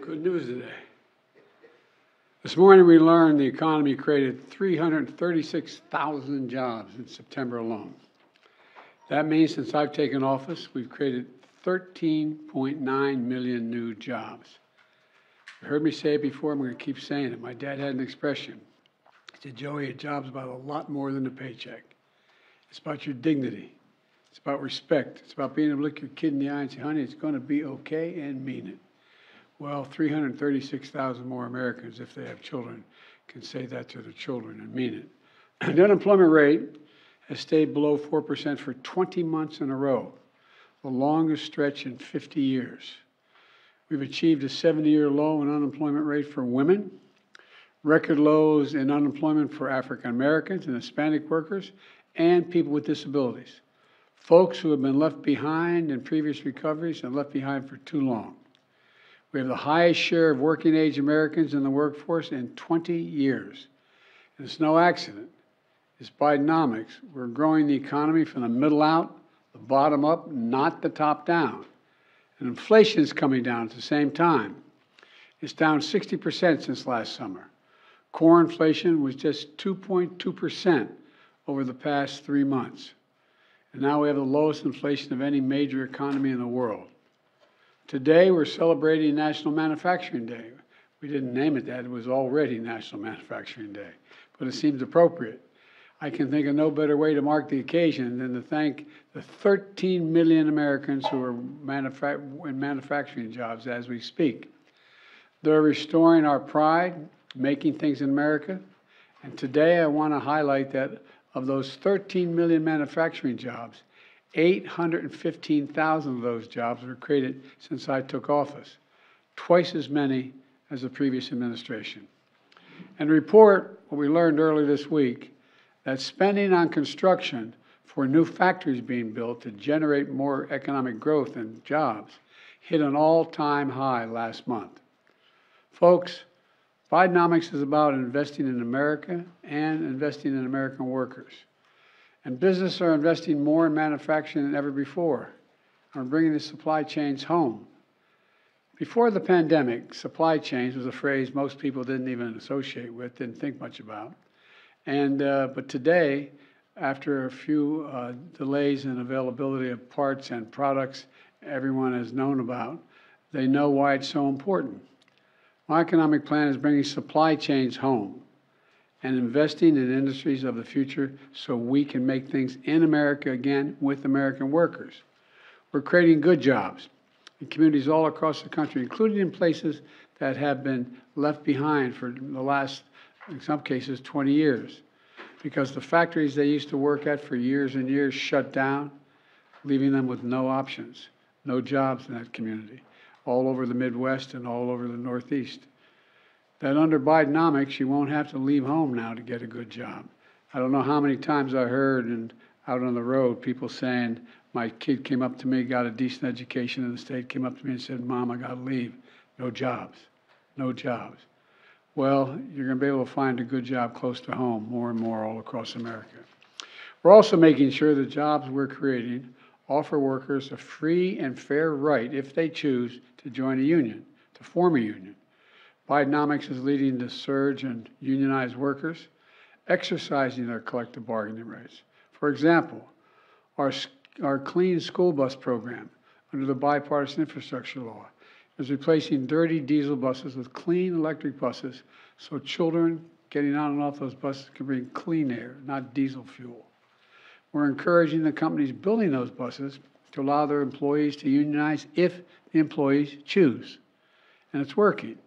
Good news today. This morning we learned the economy created 336,000 jobs in September alone. That means since I've taken office, we've created 13.9 million new jobs. You heard me say it before, I'm going to keep saying it. My dad had an expression. He said, Joey, a job's about a lot more than a paycheck. It's about your dignity. It's about respect. It's about being able to look your kid in the eye and say, honey, it's going to be okay, and mean it. Well, 336,000 more Americans, if they have children, can say that to their children and mean it. The unemployment rate has stayed below 4% for 20 months in a row, the longest stretch in 50 years. We've achieved a 70-year low in unemployment rate for women, record lows in unemployment for African Americans and Hispanic workers, and people with disabilities, folks who have been left behind in previous recoveries and left behind for too long. We have the highest share of working-age Americans in the workforce in 20 years. And it's no accident. It's Bidenomics. We're growing the economy from the middle out, the bottom up, not the top down. And inflation is coming down at the same time. It's down 60% since last summer. Core inflation was just 2.2% over the past 3 months. And now we have the lowest inflation of any major economy in the world. Today, we're celebrating National Manufacturing Day. We didn't name it that. It was already National Manufacturing Day, but it seems appropriate. I can think of no better way to mark the occasion than to thank the 13 million Americans who are in manufacturing jobs as we speak. They're restoring our pride, making things in America. And today, I want to highlight that of those 13 million manufacturing jobs, 815,000 of those jobs were created since I took office, twice as many as the previous administration. And report what we learned earlier this week, that spending on construction for new factories being built to generate more economic growth and jobs hit an all-time high last month. Folks, Bidenomics is about investing in America and investing in American workers. And businesses are investing more in manufacturing than ever before, and are bringing the supply chains home. Before the pandemic, supply chains was a phrase most people didn't even associate with, didn't think much about. But today, after a few delays in availability of parts and products everyone has known about, they know why it's so important. My economic plan is bringing supply chains home and investing in industries of the future so we can make things in America again with American workers. We're creating good jobs in communities all across the country, including in places that have been left behind for the last, in some cases, 20 years. Because the factories they used to work at for years and years shut down, leaving them with no options, no jobs in that community, all over the Midwest and all over the Northeast. That under Bidenomics, you won't have to leave home now to get a good job. I don't know how many times I heard and out on the road people saying, my kid came up to me, got a decent education in the state, came up to me and said, Mom, I got to leave. No jobs. No jobs. Well, you're going to be able to find a good job close to home more and more all across America. We're also making sure the jobs we're creating offer workers a free and fair right, if they choose, to join a union, to form a union. Bidenomics is leading the surge in unionized workers exercising their collective bargaining rights. For example, our clean school bus program under the bipartisan infrastructure law is replacing dirty diesel buses with clean electric buses so children getting on and off those buses can breathe clean air, not diesel fuel. We're encouraging the companies building those buses to allow their employees to unionize if the employees choose. And it's working.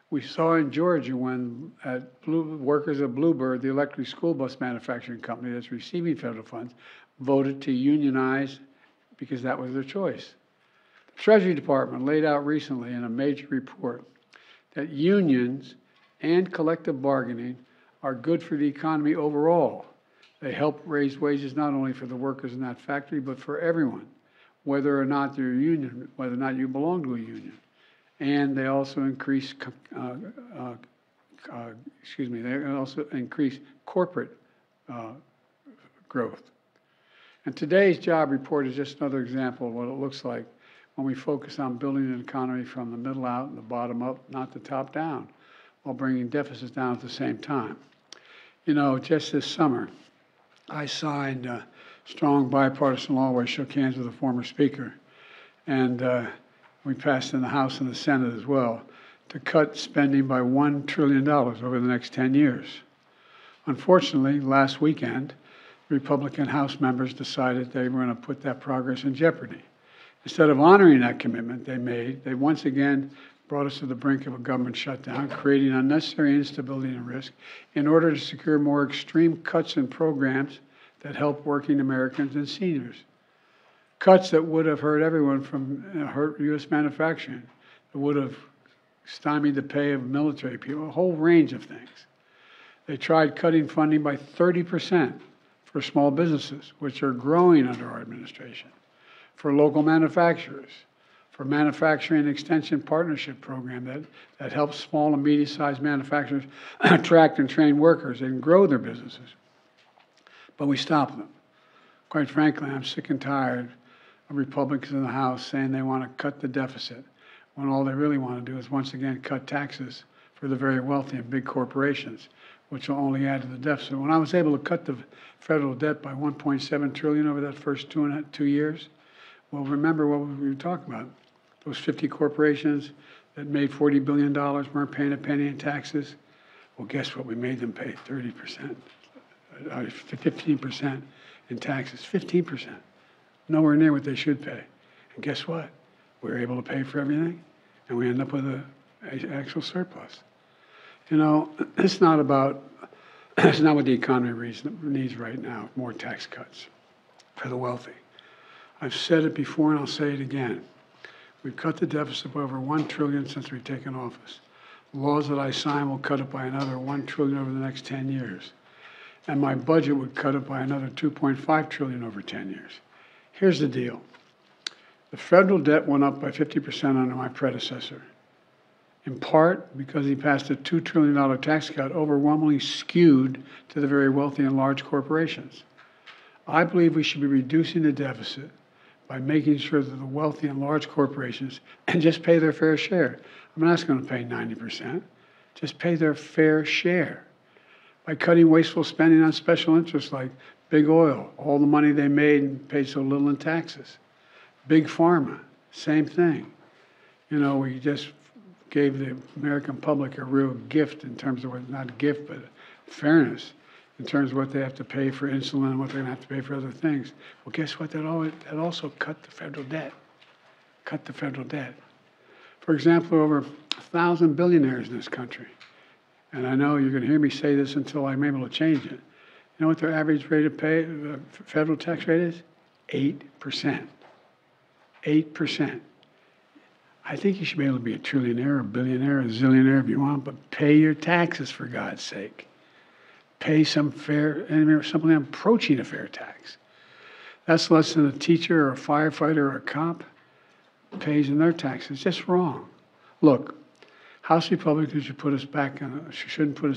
We saw in Georgia when workers at Bluebird, the electric school bus manufacturing company that's receiving federal funds, voted to unionize because that was their choice. The Treasury Department laid out recently in a major report that unions and collective bargaining are good for the economy overall. They help raise wages not only for the workers in that factory, but for everyone, whether or not they're a union, whether or not you belong to a union. And they also increase, corporate growth. And today's job report is just another example of what it looks like when we focus on building an economy from the middle out and the bottom up, not the top down, while bringing deficits down at the same time. You know, just this summer, I signed a strong bipartisan law where I shook hands with the former speaker, and we passed in the House and the Senate as well, to cut spending by $1 trillion over the next 10 years. Unfortunately, last weekend, Republican House members decided they were going to put that progress in jeopardy. Instead of honoring that commitment they made, they once again brought us to the brink of a government shutdown, creating unnecessary instability and risk in order to secure more extreme cuts in programs that help working Americans and seniors. Cuts that would have hurt everyone from hurt U.S. manufacturing, that would have stymied the pay of military people, a whole range of things. They tried cutting funding by 30% for small businesses, which are growing under our administration, for local manufacturers, for manufacturing extension partnership program that helps small and medium-sized manufacturers attract and train workers and grow their businesses. But we stopped them. Quite frankly, I'm sick and tired of Republicans in the House saying they want to cut the deficit when all they really want to do is once again cut taxes for the very wealthy and big corporations, which will only add to the deficit. When I was able to cut the federal debt by $1.7 trillion over that first 2 years, well, remember what we were talking about. Those 50 corporations that made $40 billion weren't paying a penny in taxes. Well, guess what? We made them pay 30%, 15% in taxes, 15%. Nowhere near what they should pay. And guess what? We're able to pay for everything, and we end up with an actual surplus. You know, it's not what the economy needs right now, more tax cuts for the wealthy. I've said it before and I'll say it again. We've cut the deficit by over $1 trillion since we've taken office. Laws that I sign will cut it by another $1 trillion over the next 10 years. And my budget would cut it by another $2.5 trillion over 10 years. Here's the deal. The federal debt went up by 50% under my predecessor, in part because he passed a $2 trillion tax cut overwhelmingly skewed to the very wealthy and large corporations. I believe we should be reducing the deficit by making sure that the wealthy and large corporations just pay their fair share. I'm not going to pay 90%. Just pay their fair share. By cutting wasteful spending on special interests like big oil, all the money they made and paid so little in taxes. Big pharma, same thing. You know, we just gave the American public a real gift in terms of, not a gift, but fairness in terms of what they have to pay for insulin and what they're going to have to pay for other things. Well, guess what? That also cut the federal debt. Cut the federal debt. For example, over 1,000 billionaires in this country. And I know you're going to hear me say this until I'm able to change it. You know what their average rate of pay, federal tax rate is? 8%. 8%. I think you should be able to be a trillionaire, a billionaire, a zillionaire if you want, but pay your taxes for God's sake. Pay some fair, something approaching a fair tax. That's less than a teacher or a firefighter or a cop pays in their taxes. It's just wrong. Look, House Republicans shouldn't put us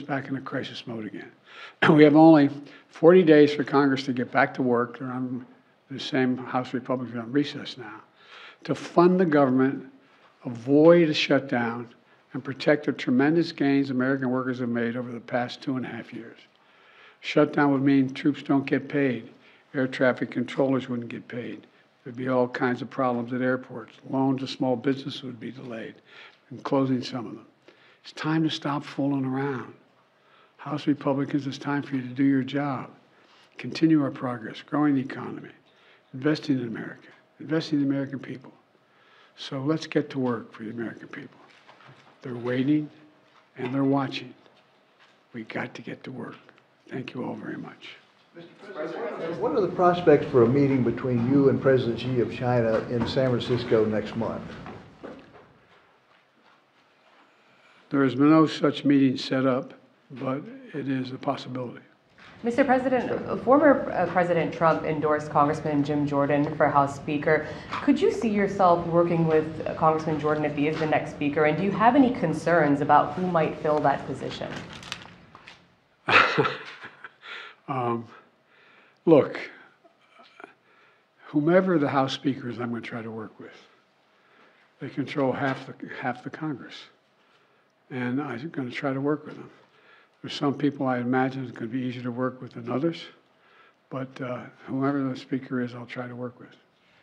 back in a crisis mode again. We have only 40 days for Congress to get back to work. They're on the same House Republicans on recess now, to fund the government, avoid a shutdown, and protect the tremendous gains American workers have made over the past 2.5 years. Shutdown would mean troops don't get paid. Air traffic controllers wouldn't get paid. There'd be all kinds of problems at airports. Loans to small businesses would be delayed, and closing some of them. It's time to stop fooling around. House Republicans, it's time for you to do your job. Continue our progress, growing the economy, investing in America, investing in the American people. So let's get to work for the American people. They're waiting and they're watching. We got to get to work. Thank you all very much. Mr. President, what are the prospects for a meeting between you and President Xi of China in San Francisco next month? There has been no such meeting set up, but it is a possibility. Mr. President, former President Trump endorsed Congressman Jim Jordan for House Speaker. Could you see yourself working with Congressman Jordan if he is the next Speaker? And do you have any concerns about who might fill that position? Look, whomever the House Speaker is, I'm going to try to work with. They control half the Congress. And I'm going to try to work with them. There's some people I imagine it's going to be easier to work with than others, but whoever the speaker is, I'll try to work with.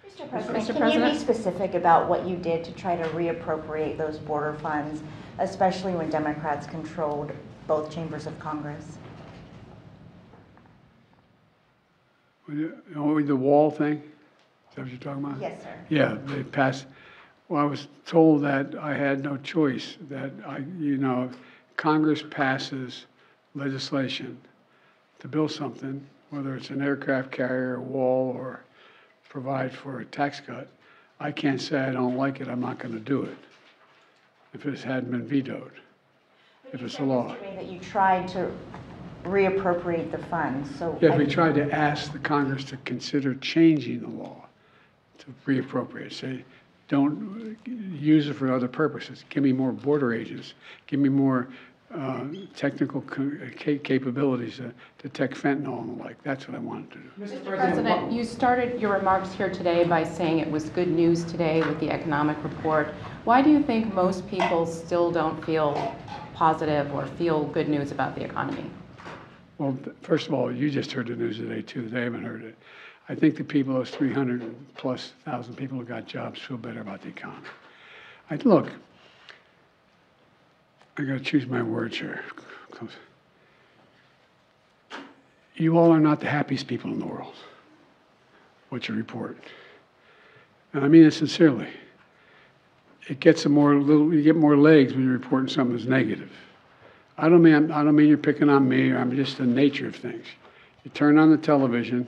Mr. President, can you be specific about what you did to try to reappropriate those border funds, especially when Democrats controlled both chambers of Congress? The wall thing? Is that what you're talking about? Yes, sir. Yeah, they passed. Well, I was told that I had no choice, that Congress passes legislation to build something, whether it's an aircraft carrier, a wall, or provide for a tax cut. I can't say I don't like it, I'm not going to do it if it hadn't been vetoed, if it's a law. You said that you tried to reappropriate the funds, so. Yes, we tried to ask the Congress to consider changing the law to reappropriate, say, don't use it for other purposes. Give me more border agents. Give me more technical capabilities to detect fentanyl and the like. That's what I wanted to do. Mr. President, you started your remarks here today by saying it was good news today with the economic report. Why do you think most people still don't feel positive or feel good news about the economy? Well, first of all, you just heard the news today, too. They haven't heard it. I think the people, those 300+ thousand people who got jobs, feel better about the economy. Look, I got to choose my words here. You all are not the happiest people in the world. What you report, and I mean it sincerely. It gets you get more legs when you're reporting something that's negative. I don't mean you're picking on me, or I'm just the nature of things. You turn on the television,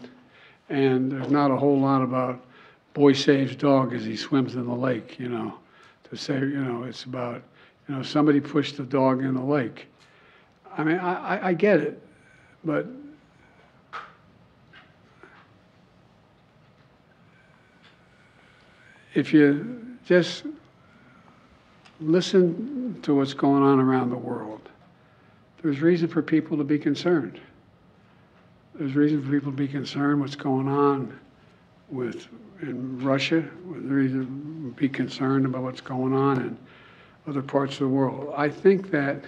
and there's not a whole lot about boy saves dog as he swims in the lake, to say, it's about, somebody pushed the dog in the lake. I mean, I get it, but if you just listen to what's going on around the world, there's reason for people to be concerned. There's reason for people to be concerned what's going on in Russia. There's reason to be concerned about what's going on in other parts of the world. I think that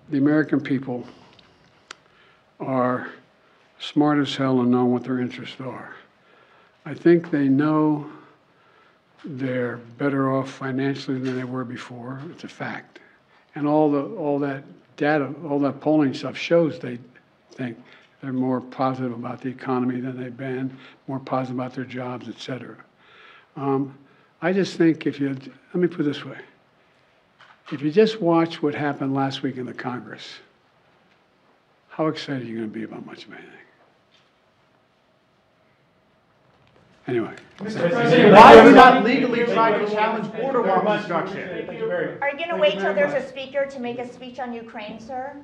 the American people are smart as hell and know what their interests are. I think they know they're better off financially than they were before. It's a fact. And all that data, all that polling stuff shows they think they're more positive about the economy than they've been, more positive about their jobs, et cetera. I just think let me put it this way. If you just watch what happened last week in the Congress, how excited are you going to be about much of anything? Anyway. Mr. President, why are you not legally trying to challenge border wall construction? Are you going to wait till there's a speaker to make a speech on Ukraine, sir?